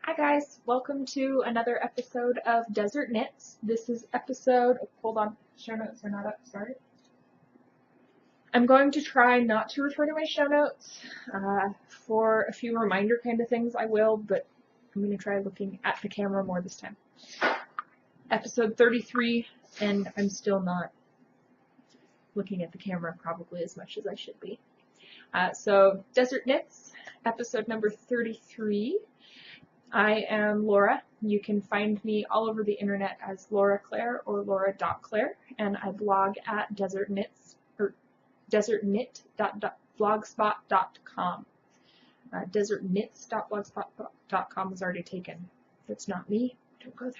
Hi guys, welcome to another episode of Desert Knits. This is episode, hold on, show notes are not up, sorry. I'm going to try not to refer to my show notes. For a few reminder kind of things I will, but I'm going to try looking at the camera more this time. Episode 33, and I'm still not looking at the camera probably as much as I should be. So Desert Knits, episode number 33. I am Laura. You can find me all over the internet as loraclare or lora.clare, and I blog at desertknit.blogspot.com. Desertknits.blogspot.com is already taken. It's not me. Don't go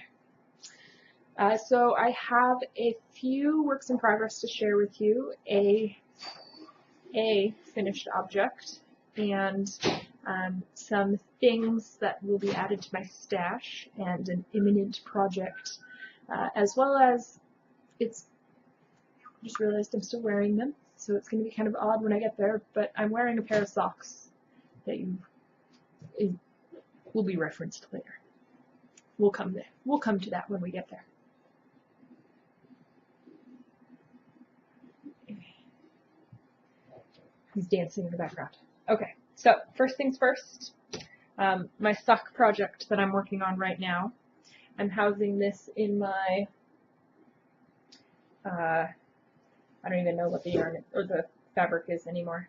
there. So I have a few works in progress to share with you. A finished object and some things that will be added to my stash and an imminent project, as well as just realized I'm still wearing them, so it's going to be kind of odd when I get there, but I'm wearing a pair of socks that will be referenced later. We'll come to that when we get there. He's dancing in the background. Okay, so first things first, my sock project that I'm working on right now. I'm housing this in my, I don't even know what the yarn or the fabric is anymore,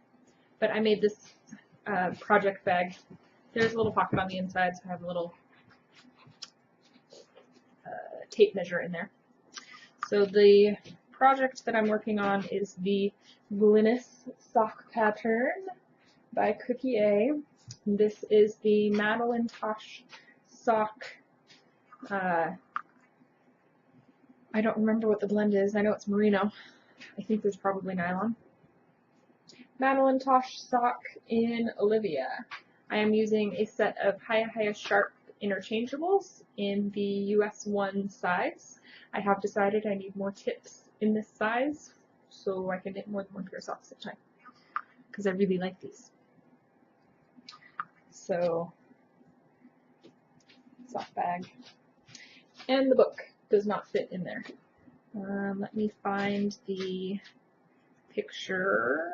but I made this project bag. There's a little pocket on the inside, so I have a little tape measure in there. So the project that I'm working on is the Glynis sock pattern by Cookie A. This is the Madeline Tosh sock. I don't remember what the blend is. I know it's merino. I think there's probably nylon. Madeline Tosh sock in Olivia. I am using a set of Hiya Sharp interchangeables in the US 1 size. I have decided I need more tips in this size so I can knit more than one pair of socks at a time, because I really like these. So, sock bag. And the book does not fit in there. Let me find the picture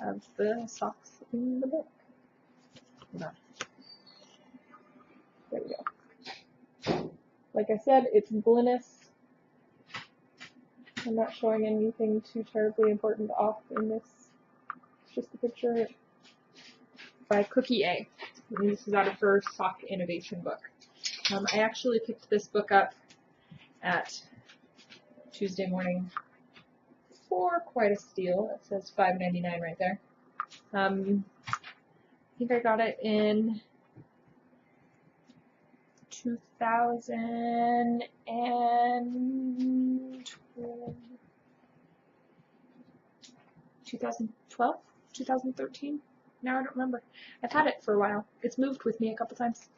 of the socks in the book. Hold on. There we go. Like I said, it's Glynis. I'm not showing anything too terribly important off in this. It's just a picture by Cookie A. And this is out of her sock innovation book. I actually picked this book up at Tuesday morning for quite a steal. It says $5.99 right there. I think I got it in 2012, 2013. Now I don't remember. I've had it for a while. It's moved with me a couple times.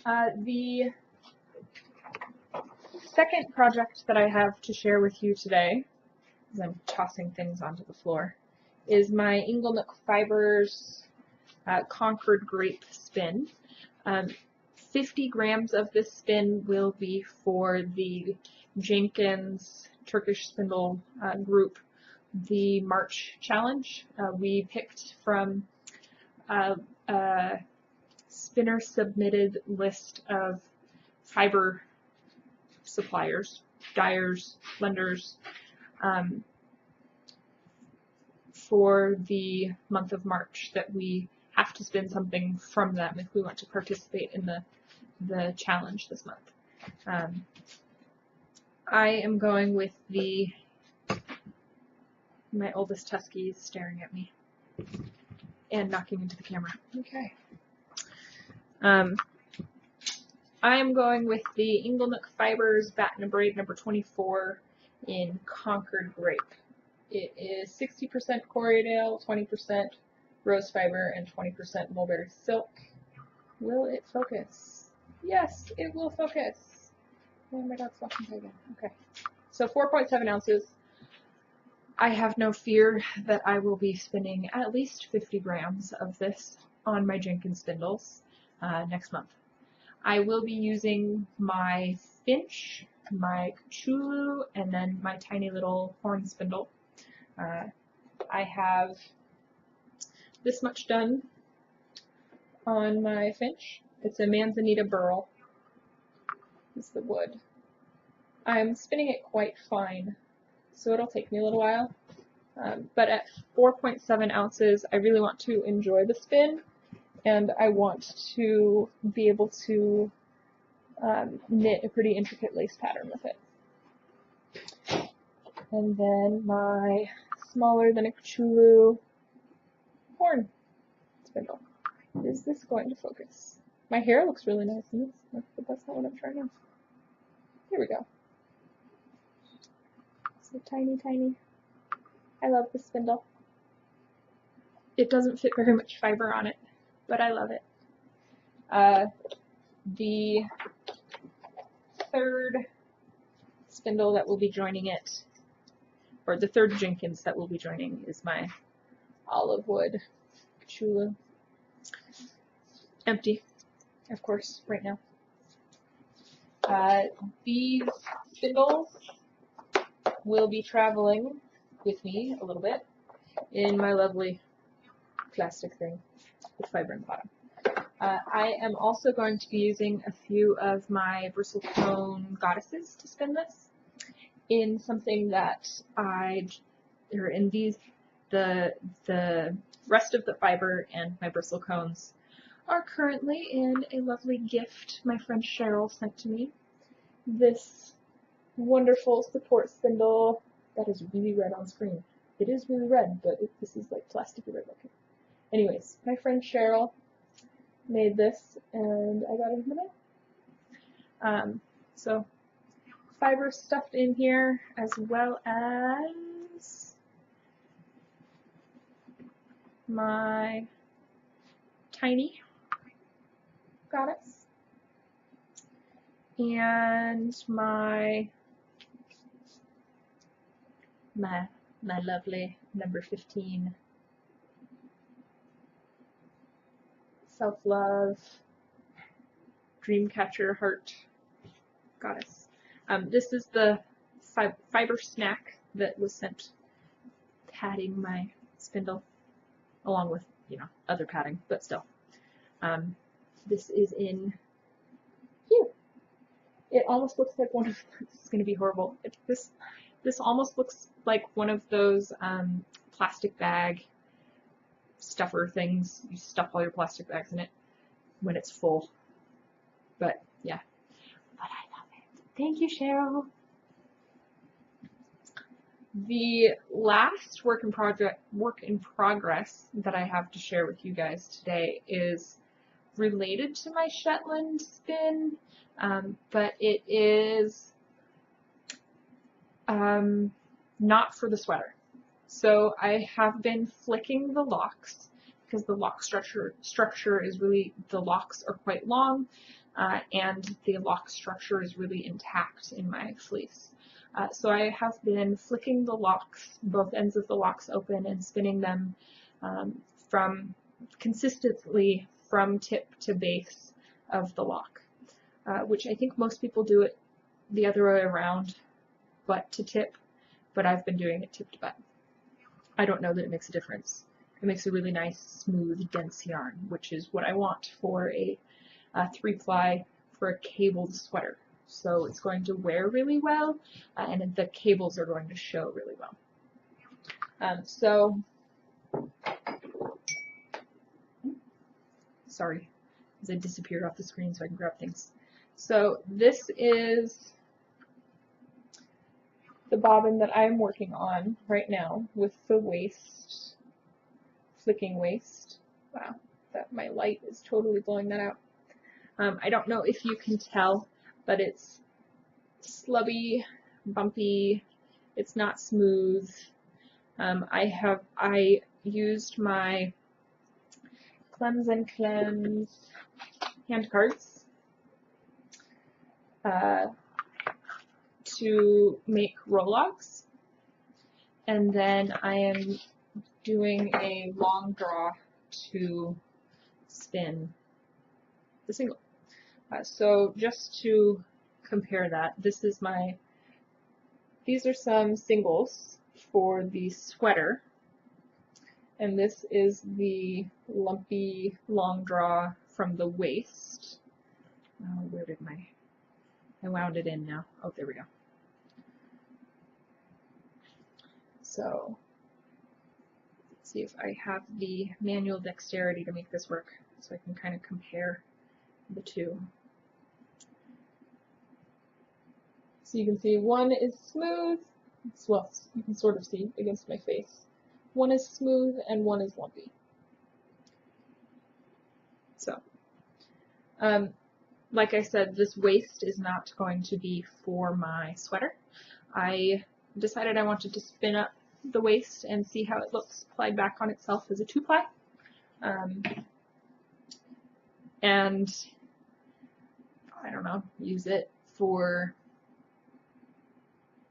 The second project that I have to share with you today, as I'm tossing things onto the floor, is my Inglenook Fibers Concord Grape Spin. 50 grams of this spin will be for the Jenkins Turkish Spindle group, the March challenge. We picked from a spinner submitted list of fiber suppliers, dyers, blenders, for the month of March that we have to spin something from them if we want to participate in the challenge this month. I am going with my oldest husky is staring at me and knocking into the camera. Okay. I am going with the Inglenook Fibers Batten Braid number 24 in Concord Grape. It is 60% Corriedale, 20% rose fiber, and 20% mulberry silk. Will it focus? Yes, it will focus. Oh, my dog's walking by again. Okay. So 4.7 ounces. I have no fear that I will be spinning at least 50 grams of this on my Jenkins spindles next month. I will be using my Finch, my Cthulhu, and then my tiny little horn spindle. I have this much done on my Finch. It's a Manzanita burl. This is the wood. I'm spinning it quite fine, so it'll take me a little while. But at 4.7 ounces, I really want to enjoy the spin, and I want to be able to knit a pretty intricate lace pattern with it. And then my smaller than a Cthulhu horn spindle. Is this going to focus? My hair looks really nice in this, but that's not what I'm trying to. Here we go. So tiny, tiny. I love this spindle. It doesn't fit very much fiber on it, but I love it. The third spindle that will be joining it, or the third Jenkins that will be joining, is my olive wood Cthulhu. Empty, of course, right now. These spindles will be traveling with me a little bit in my lovely plastic thing with fiber in the bottom. I am also going to be using a few of my bristlecone goddesses to spin this in something that the rest of the fiber and my bristlecones are currently in a lovely gift my friend Cheryl sent to me. This wonderful support spindle that is really red on screen. It is really red, but this is like plasticky red looking. Anyways, my friend Cheryl made this, and I got it in the mail. So fiber stuffed in here, as well as my tiny goddess and my lovely number 15 self-love dreamcatcher heart goddess. This is the fiber snack that was sent padding my spindle, along with, other padding, but still. This is in here. It almost looks like one of, this is going to be horrible. This almost looks like one of those plastic bag stuffer things. You stuff all your plastic bags in it when it's full. But yeah, but I love it. Thank you, Cheryl. The last work in progress that I have to share with you guys today is related to my Shetland spin, but it is not for the sweater. So I have been flicking the locks because the lock structure is really, the locks are quite long, and the lock structure is really intact in my fleece. So I have been flicking the locks, both ends of the locks open, and spinning them consistently from tip to base of the lock, which I think most people do it the other way around, butt to tip, but I've been doing it tip to butt. I don't know that it makes a difference. It makes a really nice, smooth, dense yarn, which is what I want for a 3-ply for a cabled sweater. So it's going to wear really well, and the cables are going to show really well. Sorry, as I disappeared off the screen so I can grab things. So this is the bobbin that I'm working on right now with the waist, flicking waist. Wow, my light is totally blowing that out. I don't know if you can tell, but it's slubby, bumpy, it's not smooth. I used my Clems and Clems hand cards to make roll-logs, and then I am doing a long draw to spin the single. So just to compare that, these are some singles for the sweater, and this is the lumpy long draw from the waist. Where did I wound it in now. Oh, there we go. So let's see if I have the manual dexterity to make this work, so I can kind of compare the two. So you can see one is smooth, well, you can sort of see against my face. One is smooth and one is lumpy. So, like I said, this waist is not going to be for my sweater. I decided I wanted to spin up the waist and see how it looks plied back on itself as a 2-ply. And I don't know, use it for,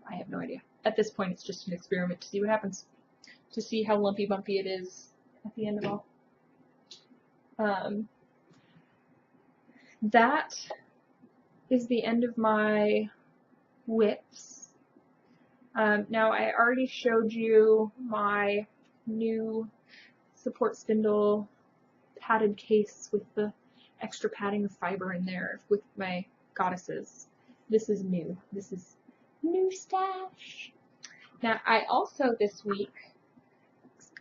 I have no idea. At this point, it's just an experiment to see what happens, to see how lumpy bumpy it is at the end of all. That is the end of my whips. Now, I already showed you my new support spindle padded case with the extra padding of fiber in there with my goddesses. This is new. This is new stash. Now, I also this week,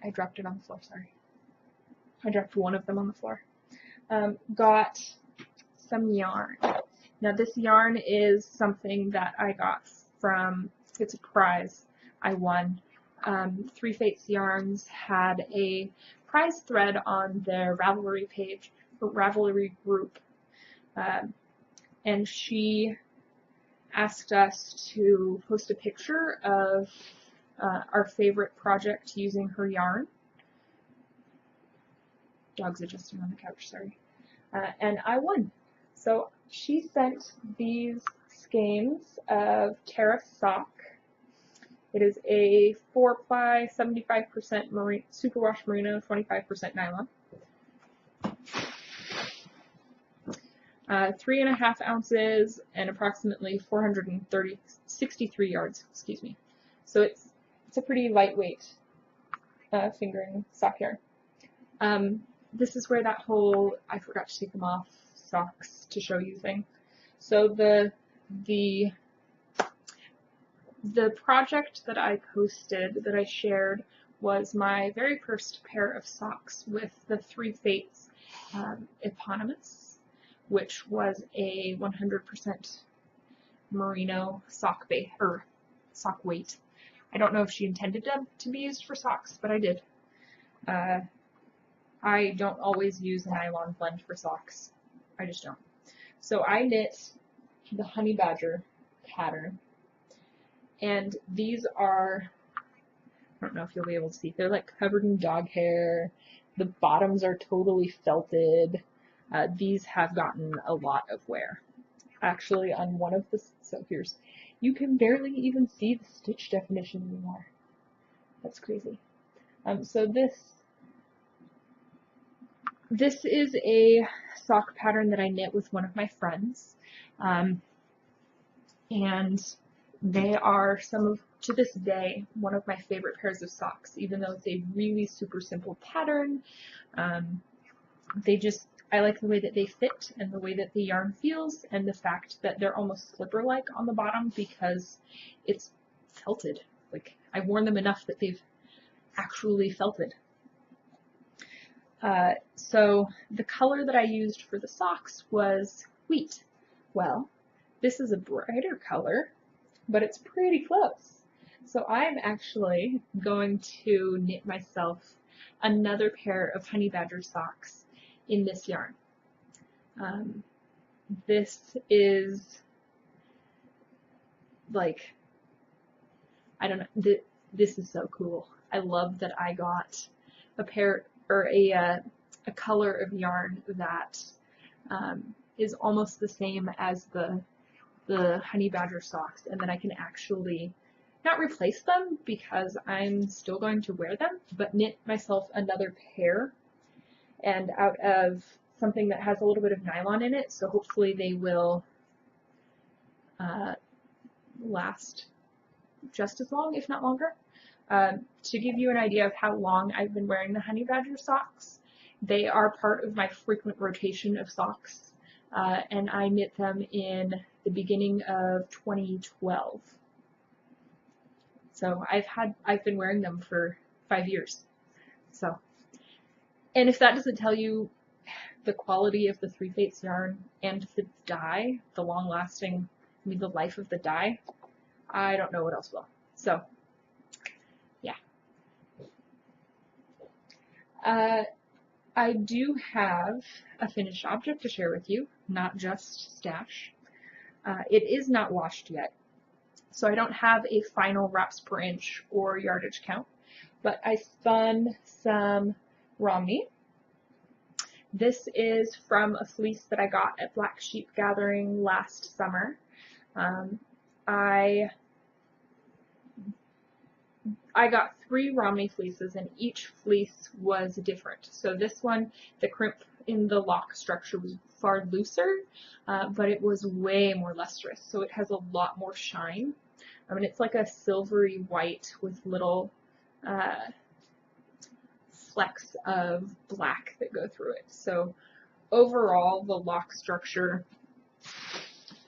I dropped it on the floor, sorry. I dropped one of them on the floor. Got some yarn. Now, this yarn is something that I got from, it's a prize I won. Three Fates Yarns had a prize thread on their Ravelry page, or Ravelry group, and she asked us to post a picture of our favorite project using her yarn. Dog's adjusting on the couch, sorry. And I won. So she sent these skeins of Tara sock. It is a 4-ply, 75% superwash merino, 25% nylon. 3.5 ounces and approximately 63 yards, excuse me. So it's a pretty lightweight fingering sock yarn. This is where that whole I forgot to take them off socks to show you thing. So the project that I posted, that I shared, was my very first pair of socks with the Three Fates eponymous, which was a 100% merino sock weight. I don't know if she intended to be used for socks, but I did. I don't always use a nylon blend for socks. I just don't. So I knit the honey badger pattern, and these are, I don't know if you'll be able to see, they're like covered in dog hair. The bottoms are totally felted. These have gotten a lot of wear. Actually, on one of the, so here's, you can barely even see the stitch definition anymore. That's crazy. So this is a sock pattern that I knit with one of my friends, and they are to this day, one of my favorite pairs of socks, even though it's a really super simple pattern. I like the way that they fit and the way that the yarn feels, and the fact that they're almost slipper-like on the bottom because it's felted. Like, I've worn them enough that they've actually felted. So the color that I used for the socks was wheat. Well, this is a brighter color, but it's pretty close. So I'm actually going to knit myself another pair of honey badger socks in this yarn. This is like, I don't know, this is so cool. I love that I got a pair, or a color of yarn that is almost the same as the honey badger socks, and then I can actually not replace them because I'm still going to wear them, but knit myself another pair and out of something that has a little bit of nylon in it, so hopefully they will last just as long, if not longer. To give you an idea of how long I've been wearing the Honey Badger socks, they are part of my frequent rotation of socks, and I knit them in the beginning of 2012. So I've been wearing them for 5 years. So, and if that doesn't tell you the quality of the Three Fates yarn and the dye, the long-lasting, the life of the dye, I don't know what else will. So, yeah. I do have a finished object to share with you, not just stash. It is not washed yet, so I don't have a final wraps per inch or yardage count, but I spun some Romney. This is from a fleece that I got at Black Sheep Gathering last summer. I got 3 Romney fleeces, and each fleece was different. So this one, the crimp in the lock structure was far looser, but it was way more lustrous, so it has a lot more shine. I mean, it's like a silvery white with little flecks of black that go through it. So overall, the lock structure,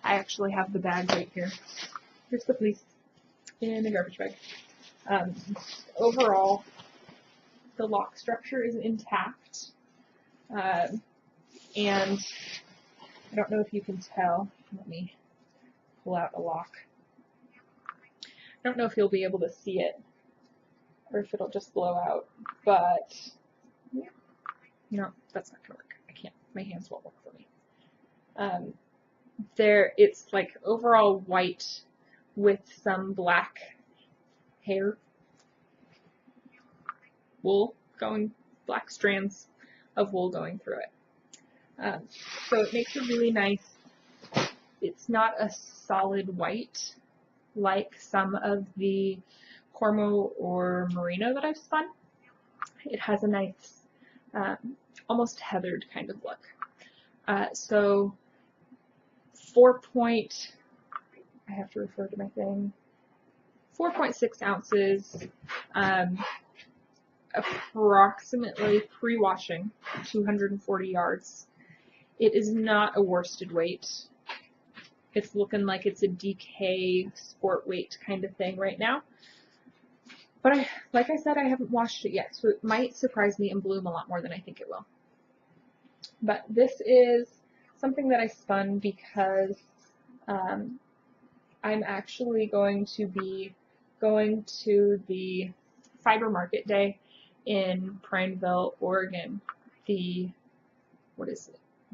I actually have the bag right here. Here's the fleece in a garbage bag. Overall, the lock structure is intact, and I don't know if you can tell. Let me pull out a lock. I don't know if you'll be able to see it or if it'll just blow out, but no, that's not gonna work. I can't. My hands won't work for me. It's like overall white with some black hair, wool going, black strands of wool going through it. So it makes a really nice, it's not a solid white like some of the Cormo or Merino that I've spun. It has a nice, almost heathered kind of look. So I have to refer to my thing, 4.6 ounces, approximately pre-washing, 240 yards. It is not a worsted weight. It's looking like it's a DK sport weight kind of thing right now. But like I said, I haven't washed it yet, so it might surprise me and bloom a lot more than I think it will. But this is something that I spun because I'm actually going to be going to the Fiber Market Day in Prineville, Oregon,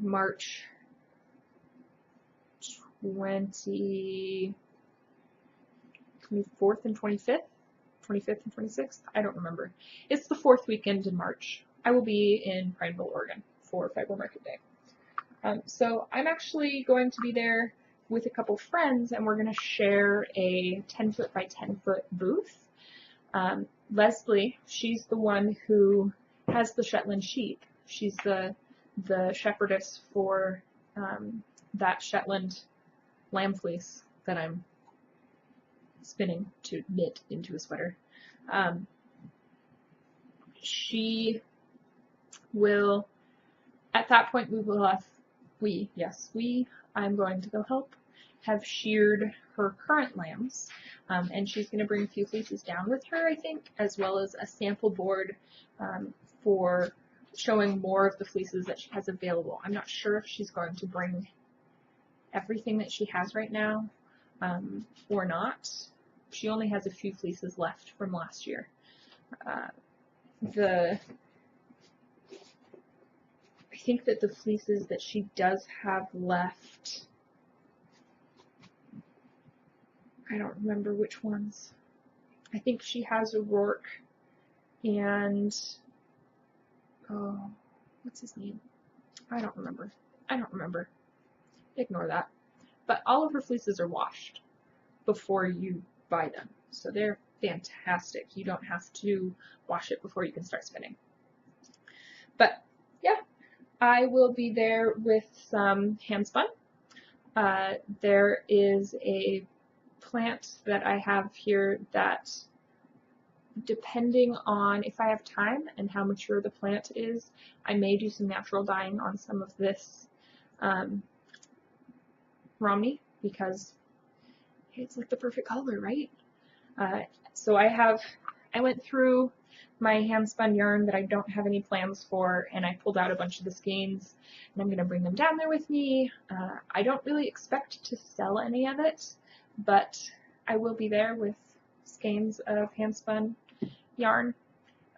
March 24th and 25th? 25th and 26th? I don't remember. It's the 4th weekend in March. I will be in Prineville, Oregon for Fiber Market Day. So I'm actually going to be there with a couple friends, and we're going to share a 10-foot by 10-foot booth. Leslie, she's the one who has the Shetland sheep. She's the shepherdess for that Shetland lamb fleece that I'm spinning to knit into a sweater. She will, at that point, we will have, I'm going to go help, have sheared her current lambs, and she's going to bring a few fleeces down with her, I think, as well as a sample board for showing more of the fleeces that she has available. I'm not sure if she's going to bring everything that she has right now or not. She only has a few fleeces left from last year. I think that the fleeces that she does have left, I don't remember which ones. I think she has O'Rourke and, oh, what's his name? I don't remember. Ignore that. But all of her fleeces are washed before you buy them. So they're fantastic. You don't have to wash it before you can start spinning. But yeah, I will be there with some handspun. There is a plant that I have here that, depending on if I have time and how mature the plant is, I may do some natural dyeing on some of this Romney, because it's like the perfect color, right? So I went through my handspun yarn that I don't have any plans for, and I pulled out a bunch of the skeins, and I'm going to bring them down there with me. I don't really expect to sell any of it, but I will be there with skeins of handspun yarn,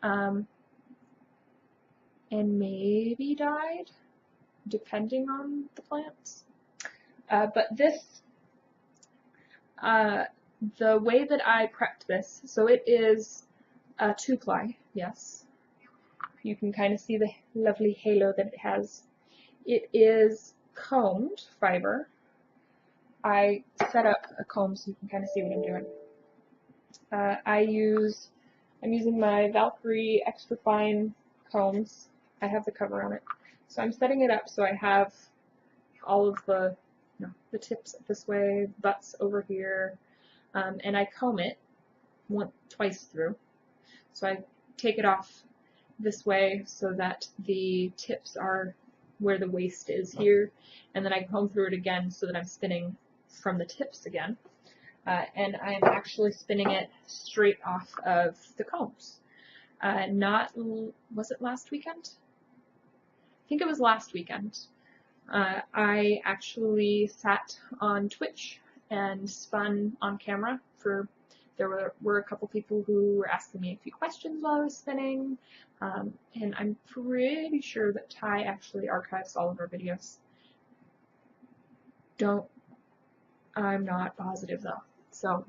and maybe dyed, depending on the plants. But this, the way that I prepped this, so it is a 2-ply, yes. You can kind of see the lovely halo that it has. It is combed fiber. I set up a comb so you can kind of see what I'm doing. I'm using my Valkyrie extra fine combs. I have the cover on it. So I'm setting it up so I have all of the tips this way, butts over here, and I comb it twice through. So I take it off this way so that the tips are where the waist is here, and then I comb through it again so that I'm spinning from the tips again. And I'm actually spinning it straight off of the combs. Was it last weekend? I think it was last weekend. I actually sat on Twitch and spun on camera there were a couple people who were asking me a few questions while I was spinning, and I'm pretty sure that Ty actually archives all of our videos. I'm not positive though. So,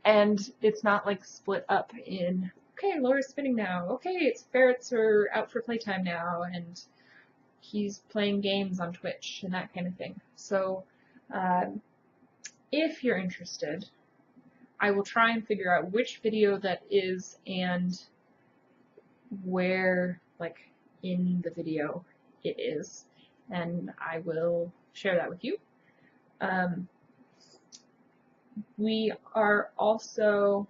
and it's not like split up in, okay, Laura's spinning now, okay, it's ferrets are out for playtime now, and he's playing games on Twitch and that kind of thing. So, if you're interested, I will try and figure out which video that is and where, like, in the video it is, and I will share that with you. We are also,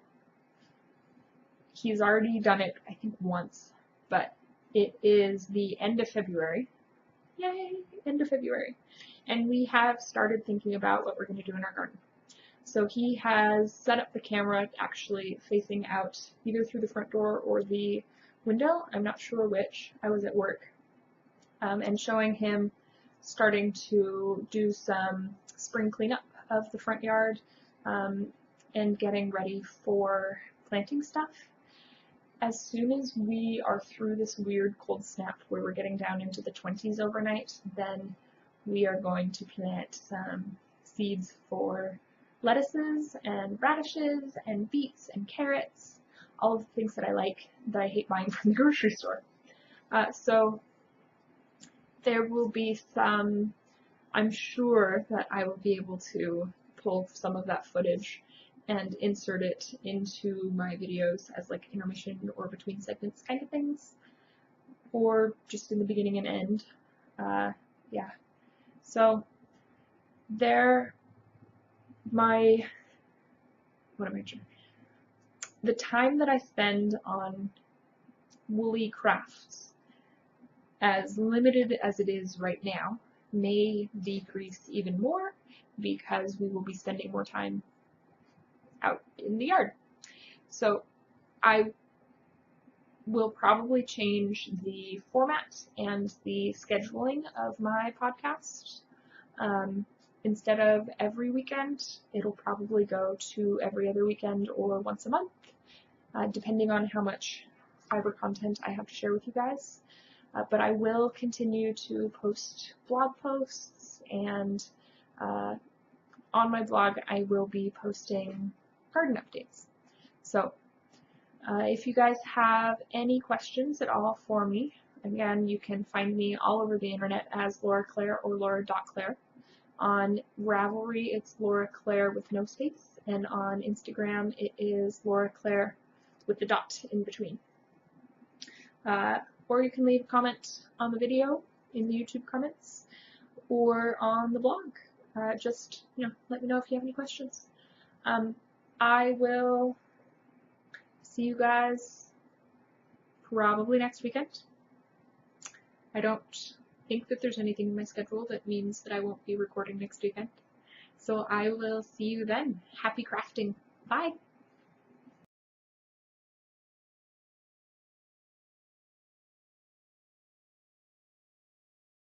he's already done it, I think, once, but it is the end of February. Yay, end of February. And we have started thinking about what we're going to do in our garden. So he has set up the camera actually facing out either through the front door or the window. I'm not sure which. I was at work. And showing him starting to do some spring cleanup of the front yard, and getting ready for planting stuff. As soon as we are through this weird cold snap where we're getting down into the 20s overnight, then we are going to plant some seeds for lettuces and radishes and beets and carrots, all of the things that I like that I hate buying from the grocery store. So there will be some, I'm sure that I will be able to pull some of that footage and insert it into my videos as like intermission or between segments kind of things, or just in the beginning and end. Yeah. So the time that I spend on woolly crafts, as limited as it is right now, may decrease even more because we will be spending more time out in the yard. So I will probably change the format and the scheduling of my podcast. Instead of every weekend, it'll probably go to every other weekend or once a month, depending on how much fiber content I have to share with you guys. But I will continue to post blog posts, and on my blog I will be posting garden updates. So if you guys have any questions at all for me, again, you can find me all over the internet as loraclare or lora.clare. On Ravelry, it's loraclare with no space, and on Instagram, it is loraclare with the dot in between. or you can leave a comment on the video in the YouTube comments or on the blog. Just, let me know if you have any questions. I will see you guys probably next weekend. I don't think that there's anything in my schedule that means that I won't be recording next weekend. So I will see you then. Happy crafting. Bye.